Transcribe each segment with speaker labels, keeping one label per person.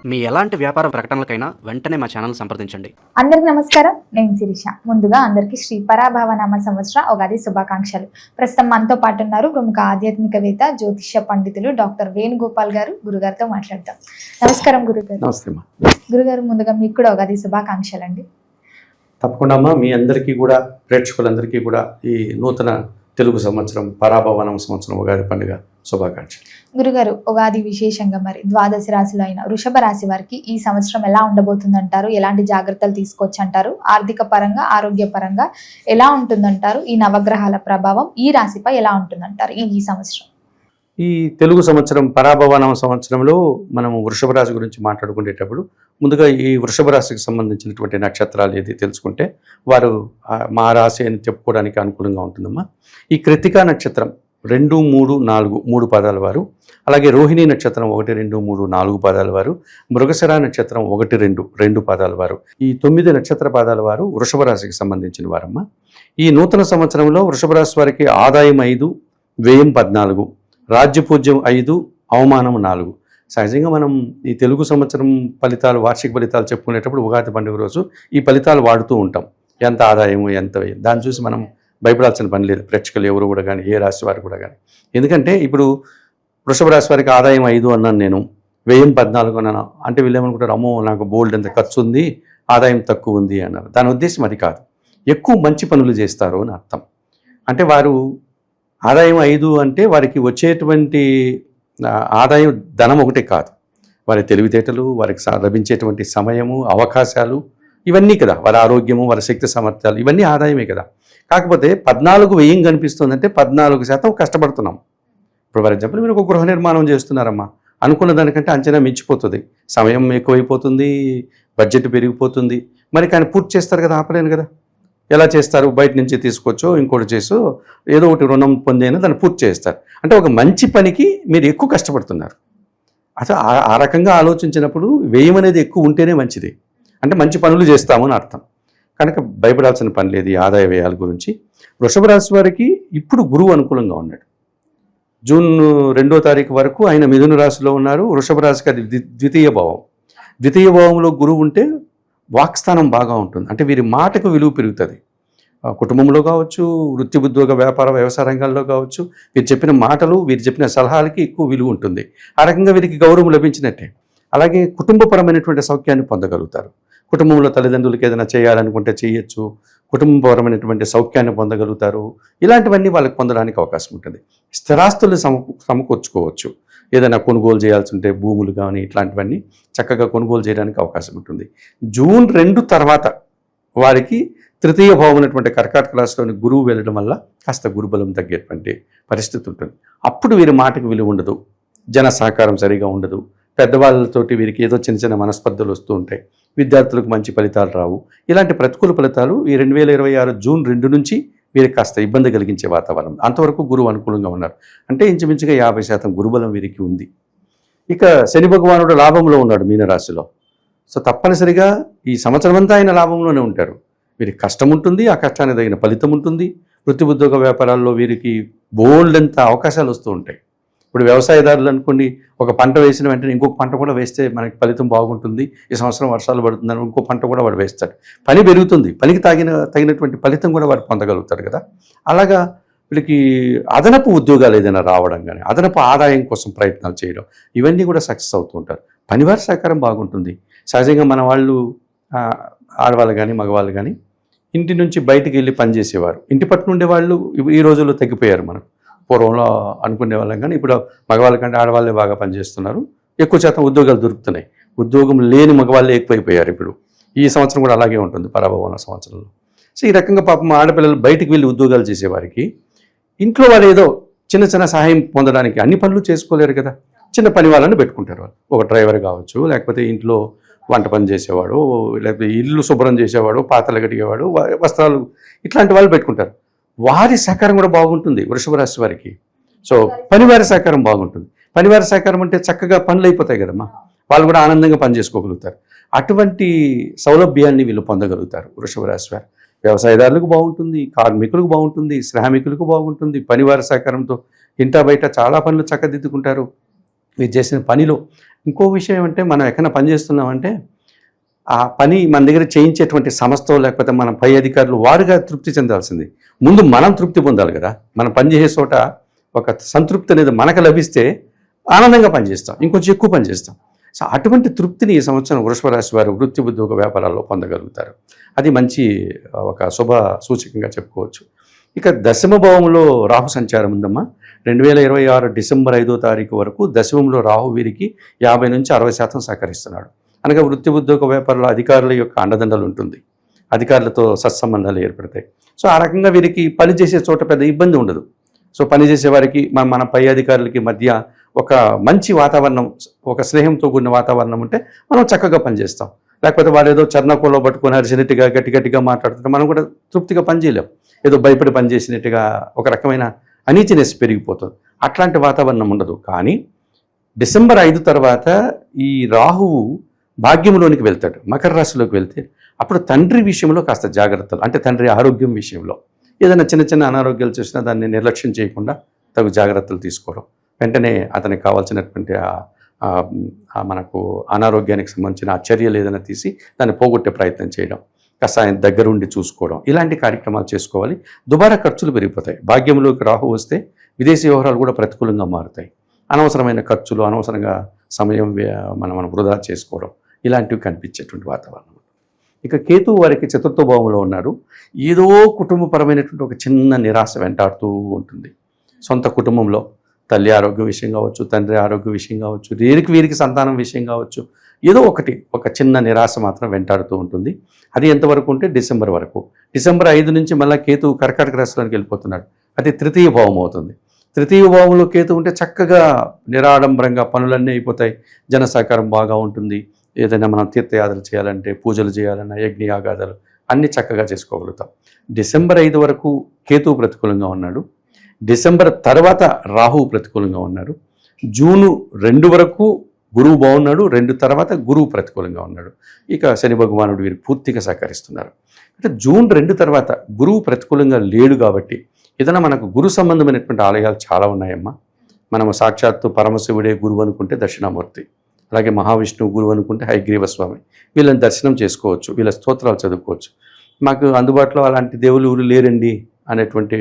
Speaker 1: మీ ఎలాంటి వ్యాపార ప్రకటనలకైనా వెంటనే మా ఛానల్ సంప్రదించండి.
Speaker 2: అందరికి నమస్కారం, నేను శిరీష. ముందుగా అందరికి శ్రీ పరాభవనామ సంవత్సర ఉగాది శుభాకాంక్షలు. ప్రస్తుతం మనతో పాటు ఉన్నారు ప్రముఖ ఆధ్యాత్మికవేత్త, జ్యోతిష్య పండితులు డాక్టర్ వేణుగోపాల్ గారు. గురుగారితో మాట్లాడతాం. నమస్కారం గురుగారు.
Speaker 3: నమస్తే.
Speaker 2: గురుగారు, ముందుగా మీకు కూడా ఉగాది శుభాకాంక్షలు అండి.
Speaker 3: తప్పకుండా అమ్మా, మీ అందరికీ కూడా, ప్రేక్షకులందరికీ కూడా ఈ నూతన తెలుగు సంవత్సరం పరాభవనం సంవత్సరం ఉగాది పండుగ శుభాకాంక్షలు.
Speaker 2: గురుగారు, ఉగాది విశేషంగా మరి ద్వాదశ రాశిలో అయిన వృషభ రాశి వారికి ఈ సంవత్సరం ఎలా ఉండబోతుందంటారు? ఎలాంటి జాగ్రత్తలు తీసుకోవచ్చు అంటారు? ఆర్థిక పరంగా, ఆరోగ్య పరంగా ఎలా ఉంటుందంటారు? ఈ నవగ్రహాల ప్రభావం ఈ రాశిపై ఎలా ఉంటుందంటారు ఈ సంవత్సరం?
Speaker 3: ఈ తెలుగు సంవత్సరం పరాభవనం సంవత్సరంలో మనము వృషభ రాశి గురించి మాట్లాడుకునేటప్పుడు ముందుగా ఈ వృషభ రాశికి సంబంధించినటువంటి నక్షత్రాలు ఏది తెలుసుకుంటే వారు మా రాశి అని చెప్పుకోవడానికి అనుకూలంగా ఉంటుందమ్మా. ఈ కృత్తికా నక్షత్రం 2, 3, 4 3 పాదాల వారు, అలాగే రోహిణీ నక్షత్రం 1, 2, 3, 4 పాదాల వారు, మృగశిర నక్షత్రం 1, 2 2 పాదాల వారు, ఈ 9 నక్షత్ర పాదాల వారు వృషభ రాశికి సంబంధించిన వారమ్మా. ఈ నూతన సంవత్సరంలో వృషభ రాశి వారికి ఆదాయం 5, వ్యయం 14, రాజ్యపూజ్యం 5, అవమానం 4. సహజంగా మనం ఈ తెలుగు సంవత్సరం ఫలితాలు, వార్షిక ఫలితాలు చెప్పుకునేటప్పుడు ఉగాది పండుగ రోజు ఈ ఫలితాలు వాడుతూ ఉంటాం. ఎంత ఆదాయము, ఎంత వ్యయం, దాన్ని చూసి మనం భయపడాల్సిన పని లేదు, ప్రేక్షకులు ఎవరు కూడా కానీ, ఏ రాశి వారు కూడా కానీ. ఎందుకంటే ఇప్పుడు వృషభ రాశి వారికి ఆదాయం 5 అన్నాను నేను, వ్యయం 14 అన్నాను అంటే వీళ్ళు ఏమనుకుంటారు, అమ్మో నాకు బోల్డ్ ఎంత ఖర్చు ఉంది, ఆదాయం తక్కువ ఉంది అన్నారు. దాని ఉద్దేశం అది కాదు. ఎక్కువ మంచి పనులు చేస్తారు అని అర్థం. అంటే వారు ఆదాయం 5 అంటే వారికి వచ్చేటువంటి ఆదాయం ధనం ఒకటే కాదు, వారి తెలివితేటలు, వారికి లభించేటువంటి సమయము, అవకాశాలు, ఇవన్నీ కదా, వారి ఆరోగ్యము, వారి శక్తి సామర్థ్యాలు, ఇవన్నీ ఆదాయమే కదా. కాకపోతే 14 వ్యయం కనిపిస్తుందంటే 14% కష్టపడుతున్నాం. ఇప్పుడు ఫర్ ఎగ్జాంపుల్ మీరు ఒక గృహ నిర్మాణం చేస్తున్నారమ్మా, అనుకున్న దానికంటే అంచనా మించిపోతుంది, సమయం ఎక్కువైపోతుంది, బడ్జెట్ పెరిగిపోతుంది. మరి కానీ పూర్తి చేస్తారు కదా, ఆపలేను కదా. ఎలా చేస్తారు? బయట నుంచి తీసుకొచ్చో ఇంకోటి చేసో ఏదో ఒకటి రుణం పొందైనా దాన్ని పూర్తి చేస్తారు. అంటే ఒక మంచి పనికి మీరు ఎక్కువ కష్టపడుతున్నారు. అసలు ఆ రకంగా ఆలోచించినప్పుడు వ్యయం అనేది ఎక్కువ ఉంటేనే మంచిది, అంటే మంచి పనులు చేస్తామని అర్థం. కనుక భయపడాల్సిన పని లేదు ఈ ఆదాయ వ్యయాల గురించి. వృషభ రాశి వారికి ఇప్పుడు గురువు అనుకూలంగా ఉన్నాడు. జూన్ 2వ తారీఖు వరకు ఆయన మిథున రాశిలో ఉన్నారు. వృషభ రాశికి అది ద్వితీయ భావం. ద్వితీయ భావంలో గురువు ఉంటే వాక్స్థానం బాగా ఉంటుంది, అంటే వీరి మాటకు విలువ పెరుగుతుంది. కుటుంబంలో కావచ్చు, వృత్తి ఉద్యోగ వ్యాపార వ్యవసాయ రంగాల్లో కావచ్చు, వీరు చెప్పిన మాటలు, వీరు చెప్పిన సలహాలకి ఎక్కువ విలువ ఉంటుంది. ఆ రకంగా వీరికి గౌరవం లభించినట్టే. అలాగే కుటుంబపరమైనటువంటి సౌఖ్యాన్ని పొందగలుగుతారు. కుటుంబంలో తల్లిదండ్రులకి ఏదైనా చేయాలనుకుంటే చేయొచ్చు, కుటుంబపరమైనటువంటి సౌఖ్యాన్ని పొందగలుగుతారు. ఇలాంటివన్నీ వాళ్ళకి పొందడానికి అవకాశం ఉంటుంది. స్థిరాస్తులు సమకూర్చుకోవచ్చు. ఏదైనా కొనుగోలు చేయాల్సి ఉంటే భూములు కానీ ఇట్లాంటివన్నీ చక్కగా కొనుగోలు చేయడానికి అవకాశం ఉంటుంది. జూన్ 2 తర్వాత వారికి తృతీయ భావం ఉన్నటువంటి కర్కాటక రాశిలోని గురువు వెళ్ళడం వల్ల కాస్త గురుబలం తగ్గేటువంటి పరిస్థితి ఉంటుంది. అప్పుడు వీరి మాటకు విలువ ఉండదు, జన సహకారం సరిగా ఉండదు, పెద్దవాళ్ళతోటి వీరికి ఏదో చిన్న చిన్న మనస్పర్ధలు వస్తూ ఉంటాయి, విద్యార్థులకు మంచి ఫలితాలు రావు. ఇలాంటి ప్రతికూల ఫలితాలు ఈ 2026 జూన్ 2 నుంచి వీరికి కాస్త ఇబ్బంది కలిగించే వాతావరణం. అంతవరకు గురువు అనుకూలంగా ఉన్నారు. అంటే ఇంచుమించుగా 50% గురుబలం వీరికి ఉంది. ఇక శని భగవానుడు లాభంలో ఉన్నాడు మీనరాశిలో. సో తప్పనిసరిగా ఈ సంవత్సరం అంతా ఆయన లాభంలోనే ఉంటారు. వీరికి కష్టం ఉంటుంది, ఆ కష్టానికి తగిన ఫలితం ఉంటుంది. వృత్తి ఉద్యోగ వ్యాపారాల్లో వీరికి బోల్డంత అవకాశాలు వస్తూ ఉంటాయి. ఇప్పుడు వ్యవసాయదారులు అనుకోండి, ఒక పంట వేసిన వెంటనే ఇంకొక పంట కూడా వేస్తే మనకి ఫలితం బాగుంటుంది, ఈ సంవత్సరం వర్షాలు పడుతుందని ఇంకో పంట కూడా వాడు వేస్తాడు, పని పెరుగుతుంది, పనికి తగినటువంటి ఫలితం కూడా వాడు పొందగలుగుతాడు కదా. అలాగా వీళ్ళకి అదనపు ఉద్యోగాలు ఏదైనా రావడం కానీ, అదనపు ఆదాయం కోసం ప్రయత్నాలు చేయడం, ఇవన్నీ కూడా సక్సెస్ అవుతూ ఉంటారు. పనివారి సహకారం బాగుంటుంది. సహజంగా మన వాళ్ళు, ఆడవాళ్ళు కానీ మగవాళ్ళు కానీ ఇంటి నుంచి బయటికి వెళ్ళి పనిచేసేవారు, ఇంటి పట్టు ఉండే వాళ్ళు ఈ రోజుల్లో తగ్గిపోయారు. మనం పూర్వంలో అనుకునే వాళ్ళం కానీ ఇప్పుడు మగవాళ్ళ కంటే ఆడవాళ్ళే బాగా పనిచేస్తున్నారు. ఎక్కువ శాతం ఉద్యోగాలు దొరుకుతున్నాయి. ఉద్యోగం లేని మగవాళ్ళే ఎక్కువైపోయారు. ఇప్పుడు ఈ సంవత్సరం కూడా అలాగే ఉంటుంది పరాభవన సంవత్సరంలో. సో ఈ రకంగా పాపం ఆడపిల్లలు బయటికి వెళ్ళి ఉద్యోగాలు చేసేవారికి ఇంట్లో వాళ్ళు ఏదో చిన్న చిన్న సహాయం పొందడానికి, అన్ని పనులు చేసుకోలేరు కదా, చిన్న పని వాళ్ళని పెట్టుకుంటారు. వాళ్ళు ఒక డ్రైవర్ కావచ్చు, లేకపోతే ఇంట్లో వంట పని చేసేవాడు, లేకపోతే ఇల్లు శుభ్రం చేసేవాడు, పాత్రలు కడిగేవాడు, వస్త్రాలు, ఇట్లాంటి వాళ్ళు పెట్టుకుంటారు. వారి సహకారం కూడా బాగుంటుంది వృషభ రాశి వారికి. సో పనివారి సహకారం బాగుంటుంది. పనివారి సహకారం అంటే చక్కగా పనులు అయిపోతాయి కదమ్మా, వాళ్ళు కూడా ఆనందంగా పని చేసుకోగలుగుతారు. అటువంటి సౌలభ్యాన్ని వీళ్ళు పొందగలుగుతారు వృషభ రాశి వారు. వ్యవసాయదారులకు బాగుంటుంది, కార్మికులకు బాగుంటుంది, శ్రామికులకు బాగుంటుంది. పనివారి సహకారంతో ఇంటా బయట చాలా పనులు చక్కదిద్దుకుంటారు. మీరు చేసిన పనిలో ఇంకో విషయం ఏమంటే మనం ఎక్కడైనా పని చేస్తున్నామంటే ఆ పని మన దగ్గర చేయించేటువంటి సంస్థ లేకపోతే మన పై అధికారులు వారుగా తృప్తి చెందాల్సింది. ముందు మనం తృప్తి పొందాలి కదా. మనం పనిచేసే చోట ఒక సంతృప్తి అనేది మనకు లభిస్తే ఆనందంగా పనిచేస్తాం, ఇంకొంచెం ఎక్కువ పనిచేస్తాం. సో అటువంటి తృప్తిని ఈ సంవత్సరం వృషభ రాశి వారు వృత్తి ఉద్యోగ వ్యాపారాల్లో పొందగలుగుతారు. అది మంచి ఒక శుభ సూచకంగా చెప్పుకోవచ్చు. ఇక దశమ భావంలో రాహు సంచారం ఉందమ్మా. 2026 డిసెంబర్ 5వ తారీఖు వరకు దశమంలో రాహు వీరికి 50 నుంచి 60% సహకరిస్తున్నాడు. అనగా వృత్తి ఉద్యోగ వ్యాపారాల అధికారుల యొక్క అండదండలు ఉంటుంది, అధికారులతో సత్సంబంధాలు ఏర్పడతాయి. సో ఆ రకంగా వీరికి పనిచేసే చోట పెద్ద ఇబ్బంది ఉండదు. సో పనిచేసే వారికి మన పై అధికారులకి మధ్య ఒక మంచి వాతావరణం, ఒక స్నేహంతో కూడిన వాతావరణం ఉంటే మనం చక్కగా పనిచేస్తాం. లేకపోతే వాళ్ళు ఏదో చర్నకోలో పట్టుకొని అరిచినట్టుగా గట్టిగా మాట్లాడుతుంటే మనం కూడా తృప్తిగా పనిచేయలేం. ఏదో భయపడి పనిచేసినట్టుగా ఒక రకమైన అనీచినెస్ పెరిగిపోతుంది. అట్లాంటి వాతావరణం ఉండదు. కానీ డిసెంబర్ 5 తర్వాత ఈ రాహువు భాగ్యంలోనికి వెళ్తాడు, మకర రాశిలోకి వెళ్తే అప్పుడు తండ్రి విషయంలో కాస్త జాగ్రత్తలు, అంటే తండ్రి ఆరోగ్యం విషయంలో ఏదైనా చిన్న అనారోగ్యాలు చేసినా దాన్ని నిర్లక్ష్యం చేయకుండా తగు జాగ్రత్తలు తీసుకోవడం, వెంటనే అతనికి కావాల్సినటువంటి మనకు అనారోగ్యానికి సంబంధించిన ఆ చర్యలు ఏదైనా తీసి దాన్ని పోగొట్టే ప్రయత్నం చేయడం, కాస్త ఆయన దగ్గరుండి చూసుకోవడం, ఇలాంటి కార్యక్రమాలు చేసుకోవాలి. దుబారా ఖర్చులు పెరిగిపోతాయి. భాగ్యంలోకి రాహు వస్తే విదేశీ వ్యవహారాలు కూడా ప్రతికూలంగా మారుతాయి. అనవసరమైన ఖర్చులు, అనవసరంగా సమయం మనం వృధా చేసుకోవడం, ఇలాంటివి కనిపించేటువంటి వాతావరణం. ఇక కేతువు వారికి చతుర్థ భావంలో ఉన్నాడు. ఏదో కుటుంబపరమైనటువంటి ఒక చిన్న నిరాశ వెంటాడుతూ ఉంటుంది. సొంత కుటుంబంలో తల్లి ఆరోగ్య విషయం కావచ్చు, తండ్రి ఆరోగ్య విషయం కావచ్చు, వీరికి సంతానం విషయం కావచ్చు, ఏదో ఒక చిన్న నిరాశ మాత్రం వెంటాడుతూ ఉంటుంది. అది ఎంతవరకు ఉంటే డిసెంబర్ వరకు. డిసెంబర్ 5 నుంచి మళ్ళీ కేతువు కర్కాటక రాశిలోకి వెళ్ళిపోతున్నాడు. అది తృతీయ భావం అవుతుంది. తృతీయ భావంలో కేతు ఉంటే చక్కగా నిరాడంబరంగా పనులన్నీ అయిపోతాయి. జన సహకారం బాగా ఉంటుంది. ఏదైనా మనం తీర్థయాత్రలు చేయాలంటే, పూజలు చేయాలన్నా, యజ్ఞయాగాదాలు అన్నీ చక్కగా చేసుకోగలుగుతాం. డిసెంబర్ 5 వరకు కేతువు ప్రతికూలంగా ఉన్నాడు. డిసెంబర్ తర్వాత రాహువు ప్రతికూలంగా ఉన్నాడు. జూను 2 వరకు గురువు బాగున్నాడు. 2 తర్వాత గురువు ప్రతికూలంగా ఉన్నాడు. ఇక శని భగవానుడు వీరికి పూర్తిగా సహకరిస్తున్నారు. అంటే జూన్ 2 తర్వాత గురువు ప్రతికూలంగా లేడు కాబట్టి ఏదైనా మనకు గురు సంబంధమైనటువంటి ఆలయాలు చాలా ఉన్నాయమ్మా. మనము సాక్షాత్తు పరమశివుడే గురువు అనుకుంటే దక్షిణామూర్తి, అలాగే మహావిష్ణువు గురువు అనుకుంటే హయగ్రీవ స్వామి, వీళ్ళని దర్శనం చేసుకోవచ్చు, వీళ్ళ స్తోత్రాలు చదువుకోవచ్చు. మాకు అందుబాటులో అలాంటి దేవుళ్ళు ఊరు లేరండి అనేటువంటి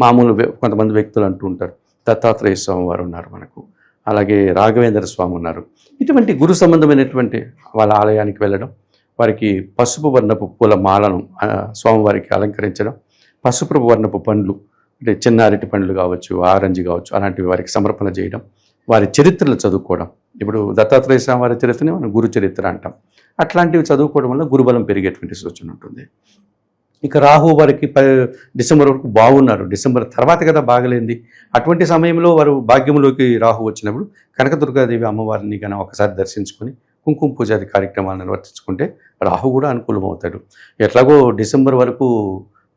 Speaker 3: మామూలు కొంతమంది వ్యక్తులు అంటూ ఉంటారు. దత్తాత్రేయ స్వామి వారు ఉన్నారు మనకు, అలాగే రాఘవేంద్ర స్వామి ఉన్నారు. ఇటువంటి గురు సంబంధమైనటువంటి వాళ్ళ ఆలయానికి వెళ్ళడం, వారికి పసుపు వర్ణపు పూల మాలను స్వామివారికి అలంకరించడం, పసుపు వర్ణపు పండ్లు అంటే చిన్న అరటి పండ్లు కావచ్చు, ఆరెంజ్ కావచ్చు, అలాంటివి వారికి సమర్పణ చేయడం, వారి చరిత్రలు చదువుకోవడం. ఇప్పుడు దత్తాత్రేయ స్వామి వారి చరిత్రని మనం గురు చరిత్ర అంటాం. అట్లాంటివి చదువుకోవడం వల్ల గురుబలం పెరిగేటువంటి సూచన ఉంటుంది. ఇక రాహు వారికి డిసెంబర్ వరకు బాగున్నారు. డిసెంబర్ తర్వాత కదా బాగలేంది. అటువంటి సమయంలో వారు భాగ్యంలోకి రాహు వచ్చినప్పుడు కనకదుర్గాదేవి అమ్మవారిని కానీ ఒకసారి దర్శించుకొని కుంకుమ పూజాది కార్యక్రమాలు నిర్వర్తించుకుంటే రాహు కూడా అనుకూలమవుతాడు. ఎట్లాగో డిసెంబర్ వరకు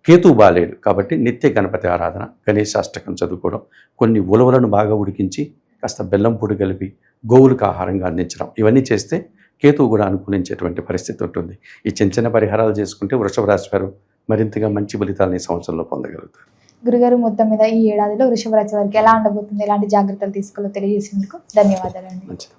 Speaker 3: కేతు బాలేడు కాబట్టి నిత్య గణపతి ఆరాధన, గణేశాష్టకం చదువుకోవడం, కొన్ని ఉలవలను బాగా ఉడికించి కాస్త బెల్లం పొడి కలిపి గోవులకు ఆహారంగా అందించడం, ఇవన్నీ చేస్తే కేతువు కూడా అనుకూలించేటువంటి పరిస్థితి ఉంటుంది. ఈ చిన్న పరిహారాలు చేసుకుంటే వృషభ రాశి వారు మరింతగా మంచి ఫలితాలను ఈ సంవత్సరంలో పొందగలుగుతారు.
Speaker 2: గురుగారు, మొత్తం మీద ఈ ఏడాదిలో వృషభ రాశి వారికి ఎలా ఉండబోతుంది, ఎలాంటి జాగ్రత్తలు తీసుకోవాలో తెలియజేసేందుకు ధన్యవాదాలండి.
Speaker 3: మంచిది.